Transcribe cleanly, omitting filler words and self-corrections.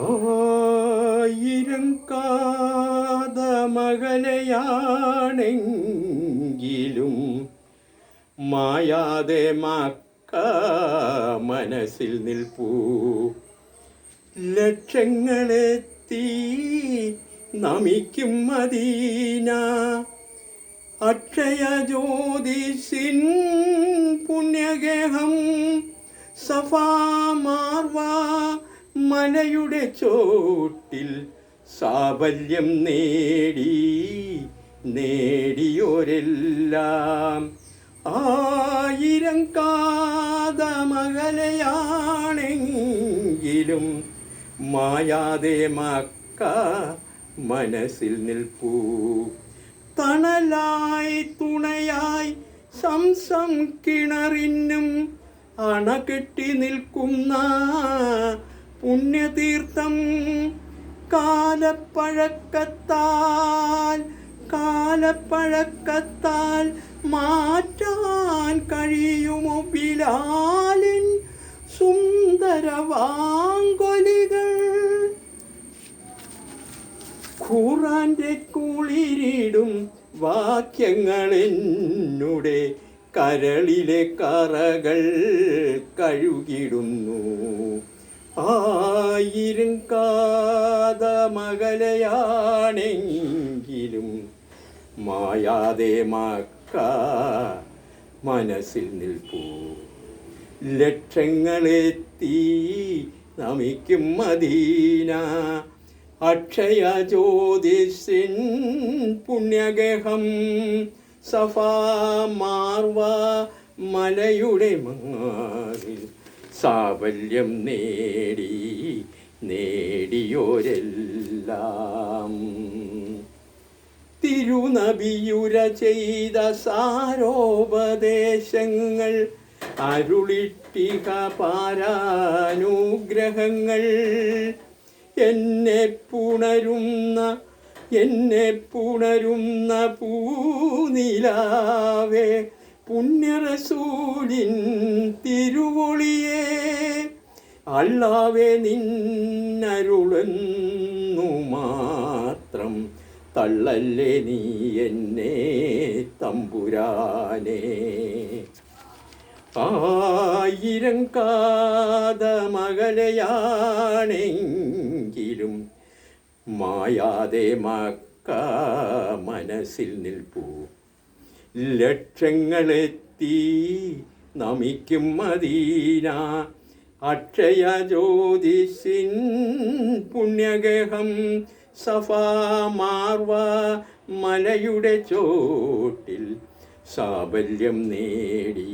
ആയിരം കാതമകലയാണെങ്കിലും മായാതെ മക്ക മനസ്സിൽ നിൽപ്പൂ. ലക്ഷങ്ങളെത്തി നമിക്കും മദീന, അക്ഷയ ജ്യോതിസിൻ പുണ്യഗേഹം. സഫാ മാർവ മലയുടെ ചോട്ടിൽ സാഫല്യം നേടിയോരെല്ലാം. ആയിരം കാതമകലയാണെങ്കിലും മായാതെ മക്ക മനസ്സിൽ നിൽപ്പൂ. തണലായി തുണയായി സംസം കിണറിനും അണകെട്ടി നിൽക്കുന്ന പുണ്യതീർത്ഥം. കാലപ്പഴക്കത്താൽ മാറ്റാൻ കഴിയുമോ ബിലാലിൻ സുന്ദരവാങ്കൊലികൾ? ഖുർആന്റെ കുളിരിടും വാക്യങ്ങളെന്നുടെ കരളിലെ കറകൾ കഴുകിടുന്നു. ആയിരം കാതമകലയാണെങ്കിലും മായാതെ മക്ക മനസ്സിൽ നിൽപ്പൂ. ലക്ഷങ്ങളെത്തി നമിക്കും മദീന, അക്ഷയ ജ്യോതിസിൻ പുണ്യഗേഹം. സഫാ മാർവ മലയുടെ മാറിൽ സാഫല്യം നേടിയോരെല്ലാം. തിരുനബിയുര ചെയ്ത സാരോപദേശങ്ങൾ, അരുളിട്ടിക പാരാനുഗ്രഹങ്ങൾ. എന്നെ പുണരുന്ന പൂനിലാവേ, പുണ്യറസൂലിൻ തിരുവൊളിയേ. അല്ലാവേ നിന്നരുളെന്നു മാത്രം തള്ളല്ലേ നീ എന്നെ തമ്പുരാനെ. ആയിരം കാതമകലയാണെങ്കിലും മായാതെ മക്ക മനസ്സിൽ നിൽപ്പൂ. ലക്ഷങ്ങളെത്തി നമിക്കും മദീന, അക്ഷയ ജ്യോതിസിൻ പുണ്യഗേഹം. സഫാ മാർവ മലയുടെ ചോട്ടിൽ സാഫല്യം നേടി